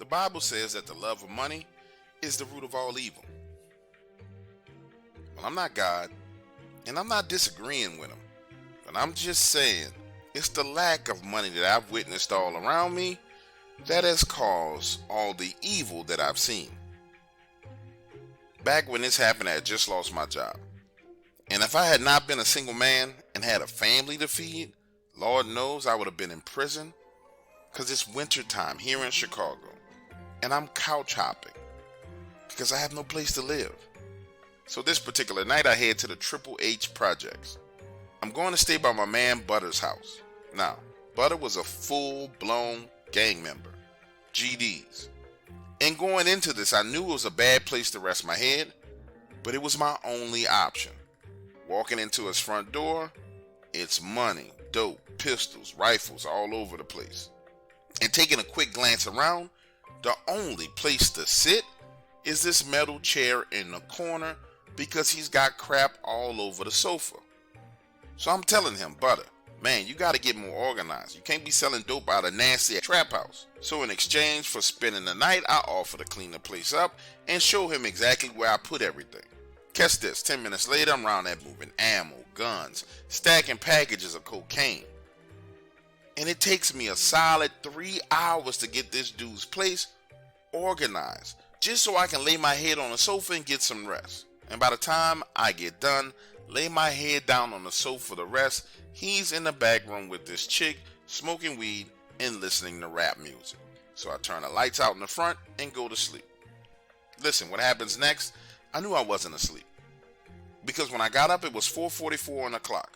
The Bible says that the love of money is the root of all evil. Well, I'm not God, and I'm not disagreeing with him, but I'm just saying it's the lack of money that I've witnessed all around me that has caused all the evil that I've seen. Back when this happened, I had just lost my job. And if I had not been a single man and had a family to feed, Lord knows I would have been in prison, because it's winter time here in Chicago and I'm couch hopping because I have no place to live. So this particular night I head to the Triple H Projects. I'm going to stay by my man Butter's house. Now, Butter was a full-blown gang member, GDs. And going into this, I knew it was a bad place to rest my head, but it was my only option. Walking into his front door, it's money, dope, pistols, rifles all over the place. And taking a quick glance around, the only place to sit is this metal chair in the corner because he's got crap all over the sofa. So I'm telling him, Butter, man, you got to get more organized. You can't be selling dope out of nasty trap house. So in exchange for spending the night, I offer to clean the place up and show him exactly where I put everything. Catch this, 10 minutes later, I'm around there moving ammo, guns, stacking packages of cocaine. And it takes me a solid 3 hours to get this dude's place organized, just so I can lay my head on the sofa and get some rest. And by the time I get done, lay my head down on the sofa to rest, he's in the back room with this chick, smoking weed and listening to rap music. So I turn the lights out in the front and go to sleep. Listen, what happens next? I knew I wasn't asleep, because when I got up, it was 4:44 on the clock.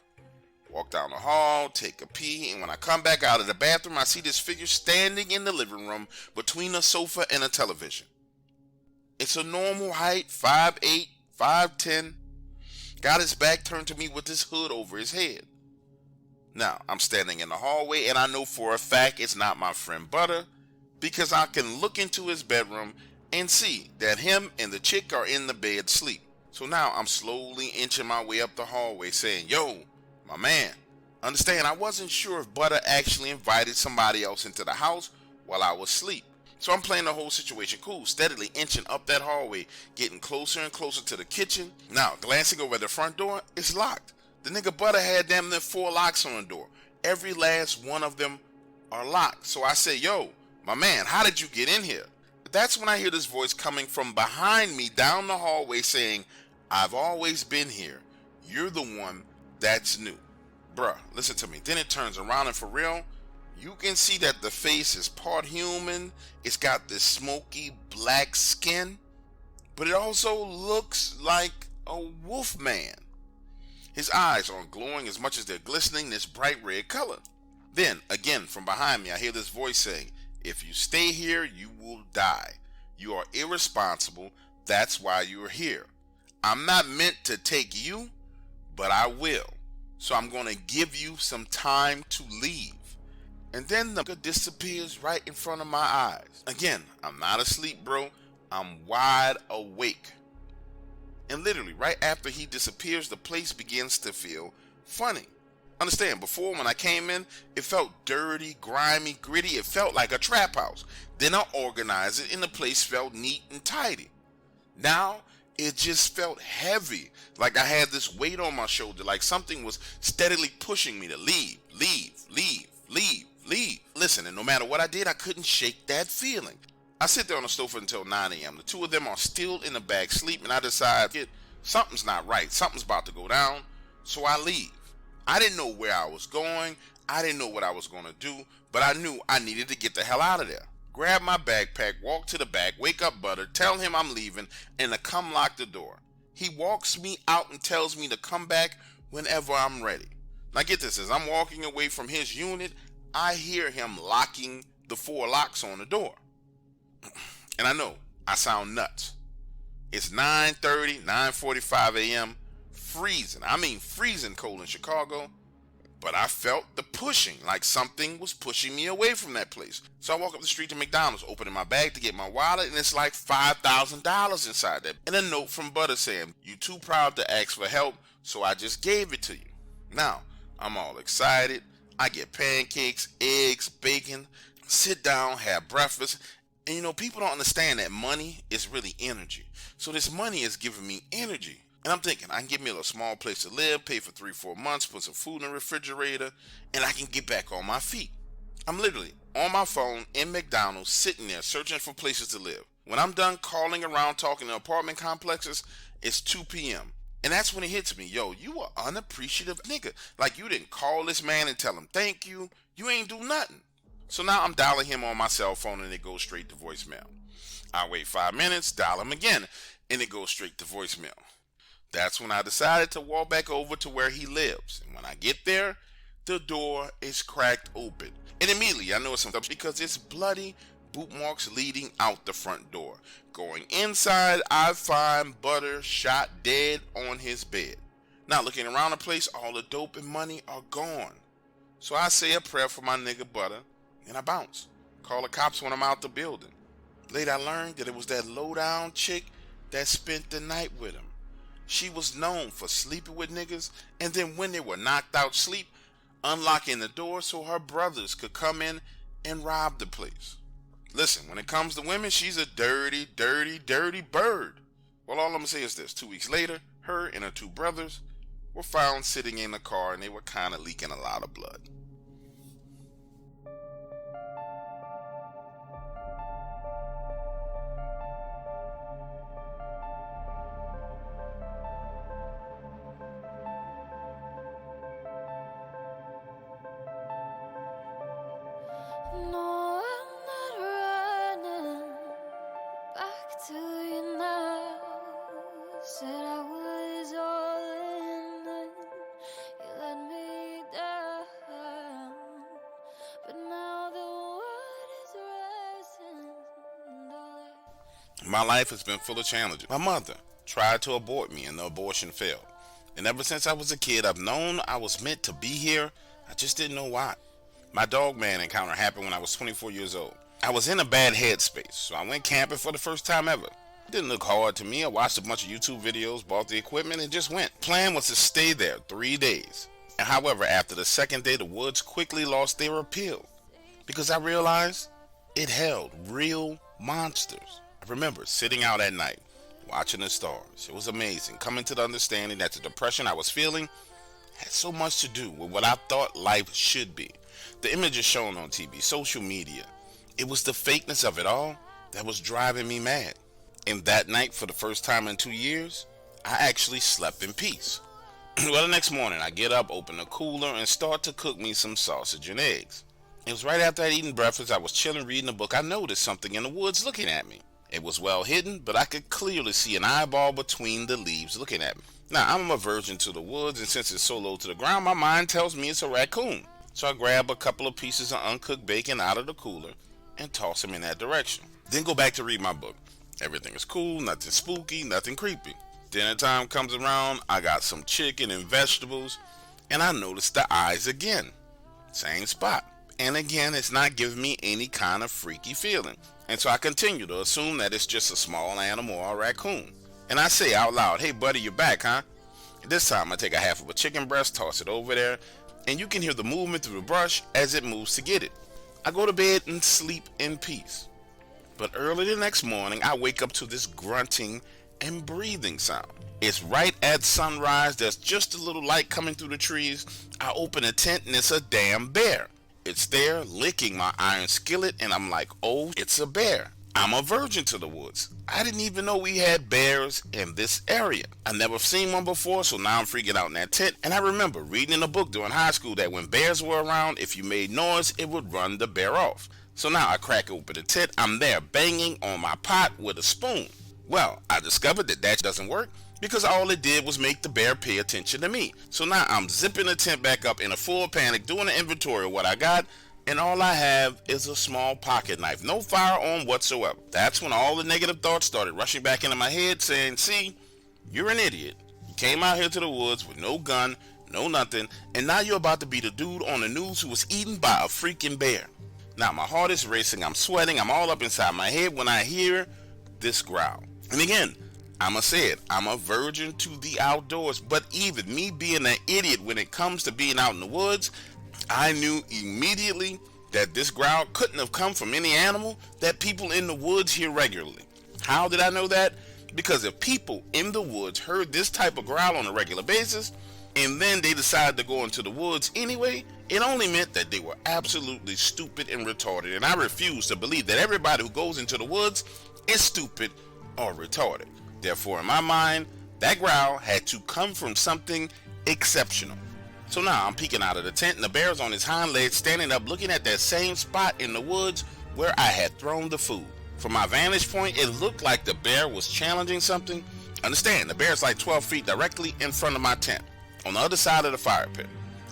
Walk down the hall, take a pee, and when I come back out of the bathroom, I see this figure standing in the living room between a sofa and a television. It's a normal height, 5'8", 5'10", got his back turned to me with his hood over his head. Now, I'm standing in the hallway, and I know for a fact it's not my friend Butter, because I can look into his bedroom and see that him and the chick are in the bed sleep. So now I'm slowly inching my way up the hallway saying, yo, my man, understand I wasn't sure if Butter actually invited somebody else into the house while I was asleep. So I'm playing the whole situation cool, steadily inching up that hallway, getting closer and closer to the kitchen. Now, glancing over at the front door, it's locked. The nigga Butter had damn near 4 locks on the door. Every last one of them are locked. So I say, yo, my man, how did you get in here? That's when I hear this voice coming from behind me down the hallway saying, I've always been here. You're the one that's new. Bruh, listen to me. Then it turns around, and for real, you can see that the face is part human. It's got this smoky black skin, but it also looks like a wolf man. His eyes aren't glowing as much as they're glistening this bright red color. Then, again, from behind me, I hear this voice saying, if you stay here, you will die. You are irresponsible. That's why you are here. I'm not meant to take you, but I will. So I'm going to give you some time to leave. And then the nigga disappears right in front of my eyes. Again, I'm not asleep, bro. I'm wide awake. And literally, right after he disappears, the place begins to feel funny. Understand, before when I came in, it felt dirty, grimy, gritty. It felt like a trap house. Then I organized it and the place felt neat and tidy. Now, it just felt heavy, like I had this weight on my shoulder, like something was steadily pushing me to leave. Listen, and no matter what I did, I couldn't shake that feeling. I sit there on the sofa until 9 a.m. The two of them are still in the back sleep, and I decide, something's not right. Something's about to go down, so I leave. I didn't know where I was going. I didn't know what I was going to do, but I knew I needed to get the hell out of there. Grab my backpack, walk to the back, wake up Butter, tell him I'm leaving, and to come lock the door. He walks me out and tells me to come back whenever I'm ready. Now get this, as I'm walking away from his unit, I hear him locking the 4 locks on the door. And I know, I sound nuts. It's 9:30, 9:45 a.m., freezing. I mean freezing cold in Chicago. But I felt the pushing, like something was pushing me away from that place. So I walk up the street to McDonald's, opening my bag to get my wallet, and it's like $5,000 inside there. And a note from Butter saying, you too proud to ask for help, so I just gave it to you. Now, I'm all excited. I get pancakes, eggs, bacon, sit down, have breakfast, And you know, people don't understand that money is really energy. So this money is giving me energy. And I'm thinking, I can get me a little small place to live, pay for 3-4 months, put some food in the refrigerator, and I can get back on my feet. I'm literally on my phone in McDonald's, sitting there searching for places to live. When I'm done calling around talking to apartment complexes, it's 2 p.m. And that's when it hits me, yo, you are unappreciative nigga. Like, you didn't call this man and tell him thank you. You ain't do nothing. So now I'm dialing him on my cell phone and it goes straight to voicemail. I wait 5 minutes, dial him again, and it goes straight to voicemail. That's when I decided to walk back over to where he lives. And when I get there, the door is cracked open. And immediately I know it's something because it's bloody boot marks leading out the front door. Going inside, I find Butter shot dead on his bed. Now looking around the place, all the dope and money are gone. So I say a prayer for my nigga Butter, and I bounce. Call the cops when I'm out the building. Later I learned that it was that low-down chick that spent the night with him. She was known for sleeping with niggas, and then when they were knocked out sleep, unlocking the door so her brothers could come in and rob the place. Listen, when it comes to women, she's a dirty, dirty, dirty bird. Well, all I'm going to say is this. 2 weeks later, her and her 2 brothers were found sitting in the car, and they were kind of leaking a lot of blood. No, I'm not running back to you now. Said I was all in and you let me down. But now the world is resting. My life has been full of challenges. My mother tried to abort me and the abortion failed. And ever since I was a kid, I've known I was meant to be here. I just didn't know why. My Dogman encounter happened when I was 24 years old. I was in a bad headspace, so I went camping for the first time ever. It didn't look hard to me. I watched a bunch of YouTube videos, bought the equipment, and just went. Plan was to stay there 3 days. And however, after the second day, the woods quickly lost their appeal because I realized it held real monsters. I remember sitting out at night, watching the stars. It was amazing, coming to the understanding that the depression I was feeling had so much to do with what I thought life should be. The images shown on TV, social media, it was the fakeness of it all that was driving me mad. And that night, for the first time in 2 years, I actually slept in peace. Well, the next morning, I get up, open the cooler, and start to cook me some sausage and eggs. It was right after I'd eaten breakfast, I was chilling reading a book, I noticed something in the woods looking at me. It was well hidden, but I could clearly see an eyeball between the leaves looking at me. Now, I'm a virgin to the woods, and since it's so low to the ground, my mind tells me it's a raccoon. So I grab a couple of pieces of uncooked bacon out of the cooler and toss them in that direction. Then go back to read my book. Everything is cool, nothing spooky, nothing creepy. Dinner time comes around, I got some chicken and vegetables, and I notice the eyes again. Same spot. And again, it's not giving me any kind of freaky feeling. And so I continue to assume that it's just a small animal or a raccoon. And I say out loud, "Hey buddy, you're back, huh?" And this time I take a half of a chicken breast, toss it over there, and you can hear the movement through the brush as it moves to get it. I go to bed and sleep in peace. But early the next morning, I wake up to this grunting and breathing sound. It's right at sunrise. There's just a little light coming through the trees. I open a tent and it's a damn bear. It's there licking my iron skillet, and I'm like, oh, it's a bear. I'm a virgin to the woods. I didn't even know we had bears in this area. I never seen one before, so now I'm freaking out in that tent. And I remember reading in a book during high school that when bears were around, if you made noise, it would run the bear off. So now I crack open the tent. I'm there banging on my pot with a spoon. Well, I discovered that doesn't work because all it did was make the bear pay attention to me. So now I'm zipping the tent back up in a full panic, doing an inventory of what I got, and all I have is a small pocket knife, no firearm whatsoever. That's when all the negative thoughts started rushing back into my head saying, see, you're an idiot. You came out here to the woods with no gun, no nothing, and now you're about to be the dude on the news who was eaten by a freaking bear. Now my heart is racing, I'm sweating, I'm all up inside my head when I hear this growl. And again, I'ma say it, I'm a virgin to the outdoors, but even me being an idiot when it comes to being out in the woods, I knew immediately that this growl couldn't have come from any animal that people in the woods hear regularly. How did I know that? Because if people in the woods heard this type of growl on a regular basis, and then they decided to go into the woods anyway, it only meant that they were absolutely stupid and retarded. And I refuse to believe that everybody who goes into the woods is stupid or retarded. Therefore, in my mind, that growl had to come from something exceptional. So now I'm peeking out of the tent, and the bear's on his hind legs, standing up looking at that same spot in the woods where I had thrown the food. From my vantage point, it looked like the bear was challenging something. Understand, the bear's like 12 feet directly in front of my tent, on the other side of the fire pit.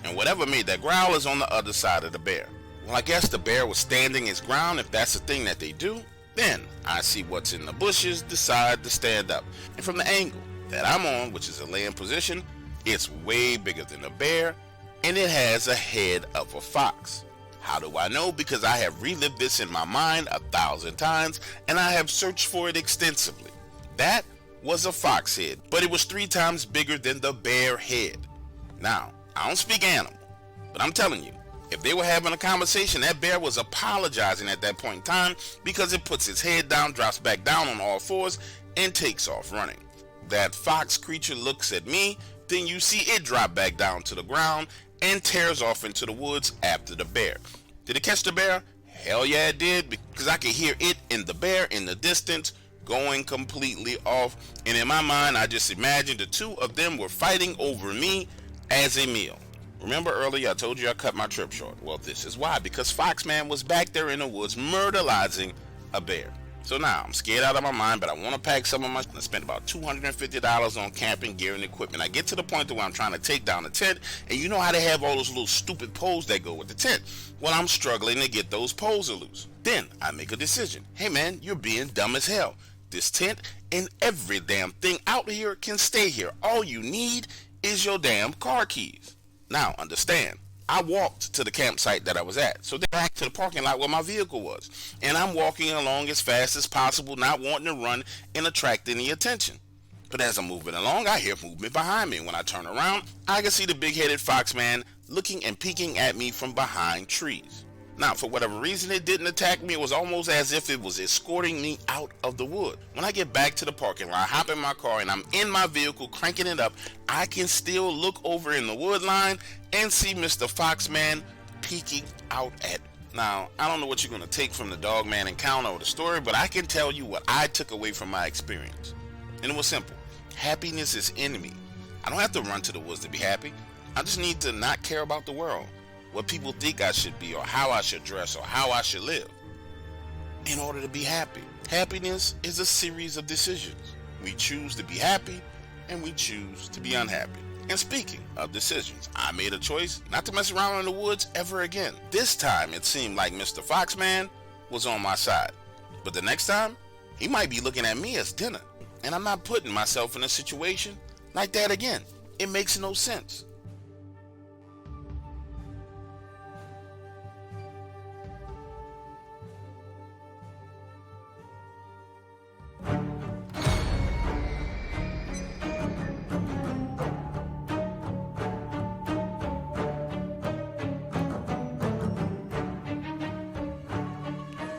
And whatever made that growl is on the other side of the bear. Well, I guess the bear was standing his ground if that's the thing that they do. Then I see what's in the bushes, decide to stand up. And from the angle that I'm on, which is a laying position, it's way bigger than a bear, and it has a head of a fox. How do I know? Because I have relived this in my mind 1,000 times, and I have searched for it extensively. That was a fox head, but it was 3 times bigger than the bear head. Now, I don't speak animal, but I'm telling you, if they were having a conversation, that bear was apologizing at that point in time, because it puts its head down, drops back down on all fours, and takes off running. That fox creature looks at me, then you see it drop back down to the ground and tears off into the woods after the bear. Did it catch the bear? Hell yeah it did, because I could hear it and the bear in the distance going completely off. And in my mind, I just imagined the two of them were fighting over me as a meal. Remember earlier I told you I cut my trip short? Well, this is why, because Foxman was back there in the woods murderizing a bear. So now I'm scared out of my mind, but I want to pack some of my. I spent about $250 on camping gear and equipment. I get to the point where I'm trying to take down the tent, and you know how they have all those little stupid poles that go with the tent. Well, I'm struggling to get those poles loose. Then I make a decision. Hey man, you're being dumb as hell. This tent and every damn thing out here can stay here. All you need is your damn car keys. Now understand, I walked to the campsite that I was at, so then back to the parking lot where my vehicle was, and I'm walking along as fast as possible, not wanting to run and attract any attention. But as I'm moving along, I hear movement behind me. When I turn around, I can see the big-headed Foxman looking and peeking at me from behind trees. Now, for whatever reason, it didn't attack me. It was almost as if it was escorting me out of the wood. When I get back to the parking lot, I hop in my car, and I'm in my vehicle cranking it up, I can still look over in the wood line and see Mr. Foxman peeking out at me. Now, I don't know what you're going to take from the Dogman encounter or the story, but I can tell you what I took away from my experience. And it was simple. Happiness is in me. I don't have to run to the woods to be happy. I just need to not care about the world, what people think I should be, or how I should dress, or how I should live, in order to be happy. Happiness is a series of decisions. We choose to be happy, and we choose to be unhappy. And speaking of decisions, I made a choice not to mess around in the woods ever again. This time, it seemed like Mr. Foxman was on my side. But the next time, he might be looking at me as dinner. And I'm not putting myself in a situation like that again. It makes no sense.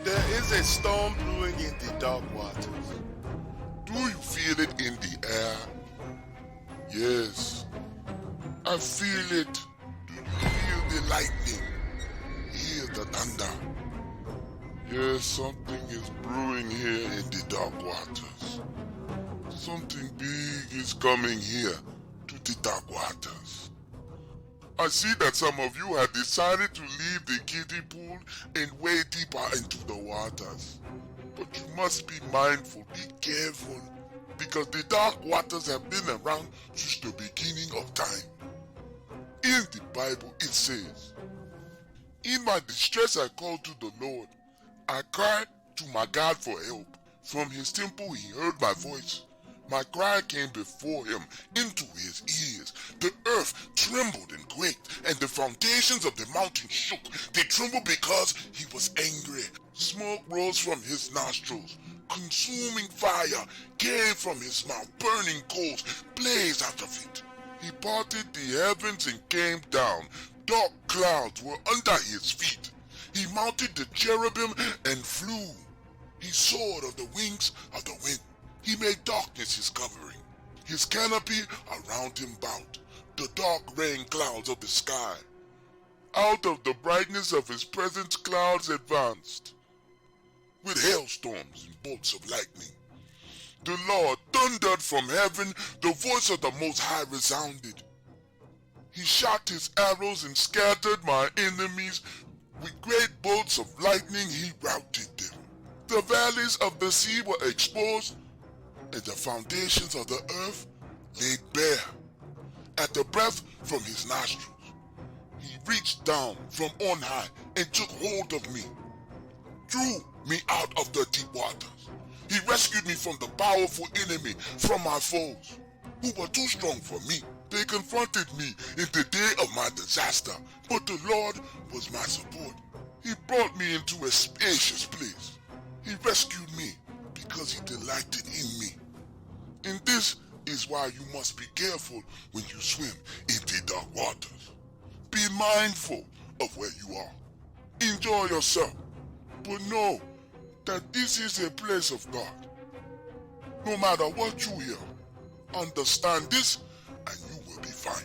There is a storm brewing in the dark waters. Do you feel it in the air? Yes, I feel it. Do you hear the lightning? Hear the thunder? Yes, something is brewing here in the dark waters. Something big is coming here to the dark waters. I see that some of you have decided to leave the kiddie pool and wade deeper into the waters. But you must be mindful, be careful, because the dark waters have been around since the beginning of time. In the Bible it says, "In my distress I called to the Lord. I cried to my God for help. From his temple he heard my voice. My cry came before him into his ears. The earth trembled and quaked, and the foundations of the mountain shook. They trembled because he was angry. Smoke rose from his nostrils. Consuming fire came from his mouth. Burning coals blazed out of it. He parted the heavens and came down. Dark clouds were under his feet. He mounted the cherubim and flew. He soared on the wings of the wind. He made darkness his covering. His canopy around him bound the dark rain clouds of the sky. Out of the brightness of his presence clouds advanced, with hailstorms and bolts of lightning. The Lord thundered from heaven, the voice of the Most High resounded. He shot his arrows and scattered my enemies. With great bolts of lightning he routed them. The valleys of the sea were exposed, and the foundations of the earth laid bare. At the breath from his nostrils, he reached down from on high and took hold of me, drew me out of the deep waters. He rescued me from the powerful enemy, from my foes, who were too strong for me. They confronted me in the day of my disaster, but the Lord was my support. He brought me into a spacious place. He rescued me because he delighted in me. And this is why you must be careful when you swim in the dark waters. Be mindful of where you are. Enjoy yourself, but know that this is a place of God. No matter what you hear, understand this and you will be fine.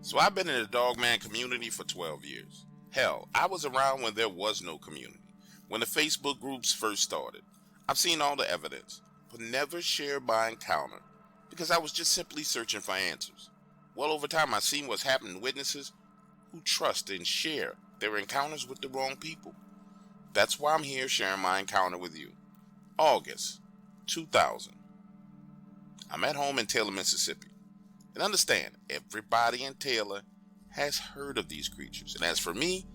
So I've been in the Dogman community for 12 years. Hell, I was around when there was no community, when the Facebook groups first started. I've seen all the evidence, but never shared my encounter because I was just simply searching for answers. Well, over time I've seen what's happened to witnesses who trust and share their encounters with the wrong people. That's why I'm here sharing my encounter with you. August 2000. I'm at home in Taylor, Mississippi. And understand, everybody in Taylor has heard of these creatures. And as for me,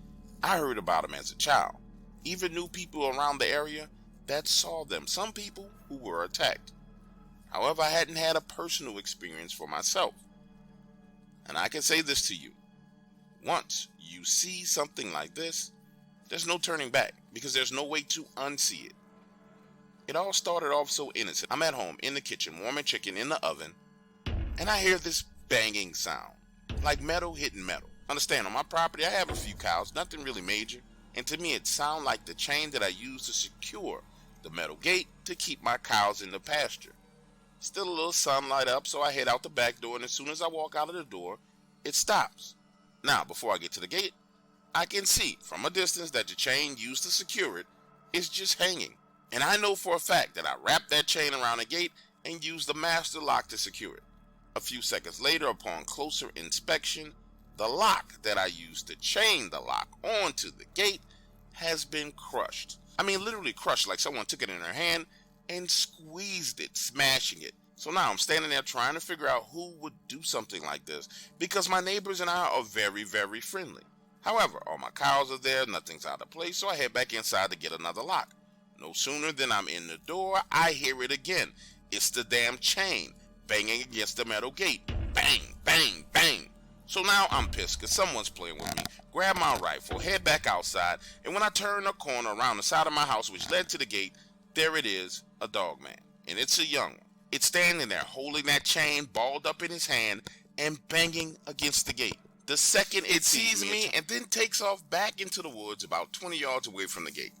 I heard about them as a child. Even knew people around the area that saw them. Some people who were attacked. However, I hadn't had a personal experience for myself. And I can say this to you. Once you see something like this, there's no turning back because there's no way to unsee it. It all started off so innocent. I'm at home in the kitchen warming chicken in the oven, and I hear this banging sound, like metal hitting metal. Understand, on my property I have a few cows, nothing really major, and to me it sounded like the chain that I use to secure the metal gate to keep my cows in the pasture. Still a little sunlight up, so I head out the back door, and as soon as I walk out of the door, it stops. Now, before I get to the gate, I can see from a distance that the chain used to secure it is just hanging. And I know for a fact that I wrapped that chain around the gate and used the master lock to secure it. A few seconds later, upon closer inspection, the lock that I used to chain the lock onto the gate has been crushed. I mean, literally crushed, like someone took it in their hand and squeezed it, smashing it. So now I'm standing there trying to figure out who would do something like this, because my neighbors and I are very, very friendly. However, all my cows are there, nothing's out of place, so I head back inside to get another lock. No sooner than I'm in the door, I hear it again. It's the damn chain banging against the metal gate. Bang, bang, bang. So now I'm pissed because someone's playing with me. Grab my rifle, head back outside, and when I turn a corner around the side of my house which led to the gate, there it is, a Dogman. And it's a young one. It's standing there holding that chain balled up in his hand and banging against the gate. The second it sees me and then takes off back into the woods about 20 yards away from the gate.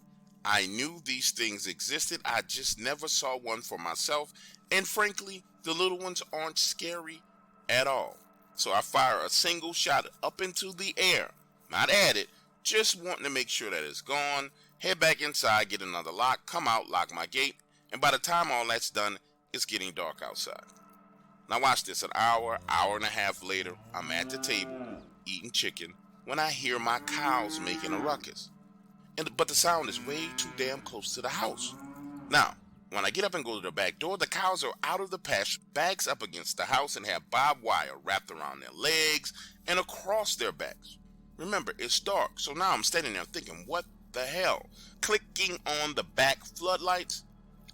I knew these things existed, I just never saw one for myself, and frankly, the little ones aren't scary at all. So I fire a single shot up into the air, not at it, just wanting to make sure that it's gone, head back inside, get another lock, come out, lock my gate, and by the time all that's done, it's getting dark outside. Now watch this, an hour and a half later, I'm at the table, eating chicken, when I hear my cows making a ruckus. But the sound is way too damn close to the house. Now, when I get up and go to the back door, the cows are out of the pasture, backs up against the house, and have barbed wire wrapped around their legs and across their backs. Remember, it's dark, so now I'm standing there thinking, what the hell? Clicking on the back floodlights,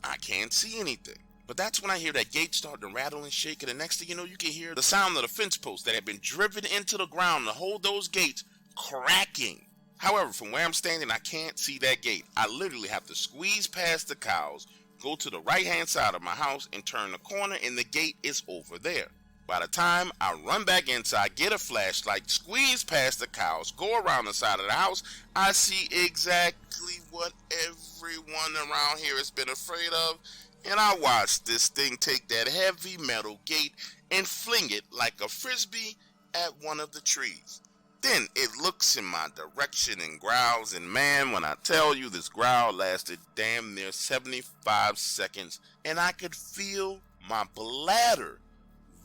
I can't see anything. But that's when I hear that gate start to rattle and shake, and the next thing you know, you can hear the sound of the fence posts that have been driven into the ground to hold those gates cracking. However, from where I'm standing, I can't see that gate. I literally have to squeeze past the cows, go to the right-hand side of my house, and turn the corner, and the gate is over there. By the time I run back inside, get a flashlight, squeeze past the cows, go around the side of the house, I see exactly what everyone around here has been afraid of, and I watch this thing take that heavy metal gate and fling it like a frisbee at one of the trees. Then it looks in my direction and growls, and man, when I tell you, this growl lasted damn near 75 seconds, and I could feel my bladder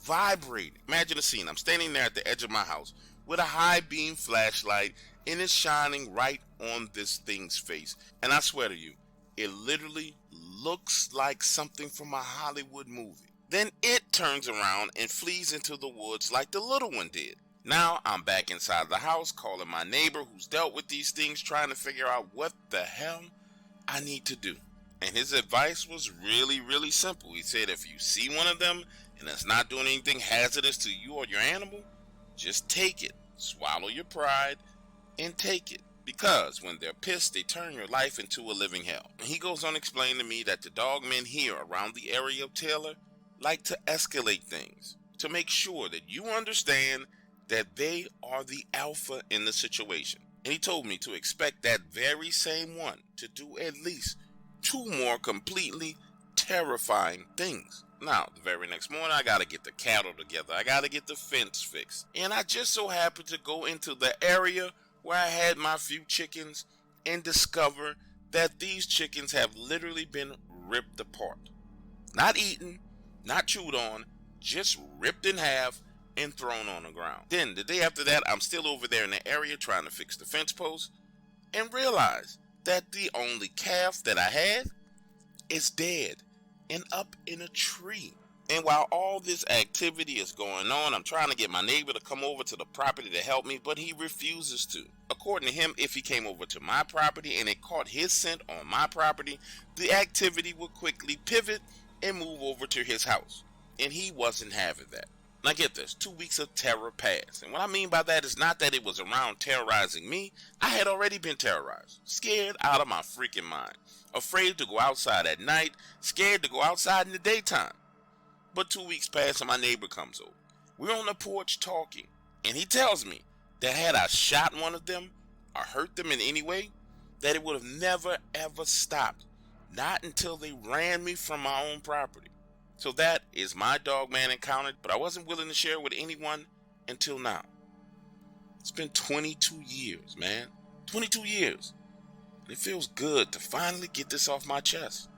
vibrating. Imagine the scene. I'm standing there at the edge of my house with a high beam flashlight, and it's shining right on this thing's face. And I swear to you, it literally looks like something from a Hollywood movie. Then it turns around and flees into the woods like the little one did. Now I'm back inside the house, calling my neighbor who's dealt with these things, trying to figure out what the hell I need to do. And his advice was really simple. He said, if you see one of them and it's not doing anything hazardous to you or your animal, just take it. Swallow your pride and take it. Because when they're pissed, they turn your life into a living hell. And he goes on to explain to me that the dogmen here around the area of Taylor like to escalate things to make sure that you understand that they are the alpha in the situation. And he told me to expect that very same one to do at least 2 more completely terrifying things. Now, the very next morning, I gotta get the cattle together. I gotta get the fence fixed. And I just so happened to go into the area where I had my few chickens and discover that these chickens have literally been ripped apart. Not eaten, not chewed on, just ripped in half and thrown on the ground. Then, the day after that, I'm still over there in the area trying to fix the fence post and realize that the only calf that I had is dead and up in a tree. And while all this activity is going on, I'm trying to get my neighbor to come over to the property to help me, but he refuses to. According to him, if he came over to my property and it caught his scent on my property, the activity would quickly pivot and move over to his house. And he wasn't having that. Now get this, 2 weeks of terror passed. And what I mean by that is not that it was around terrorizing me. I had already been terrorized, scared out of my freaking mind, afraid to go outside at night, scared to go outside in the daytime. But 2 weeks pass and my neighbor comes over. We're on the porch talking, and he tells me that had I shot one of them or hurt them in any way, that it would have never ever stopped. Not until they ran me from my own property. So that is my Dogman encounter, but I wasn't willing to share with anyone until now. It's been 22 years, man. 22 years. And it feels good to finally get this off my chest.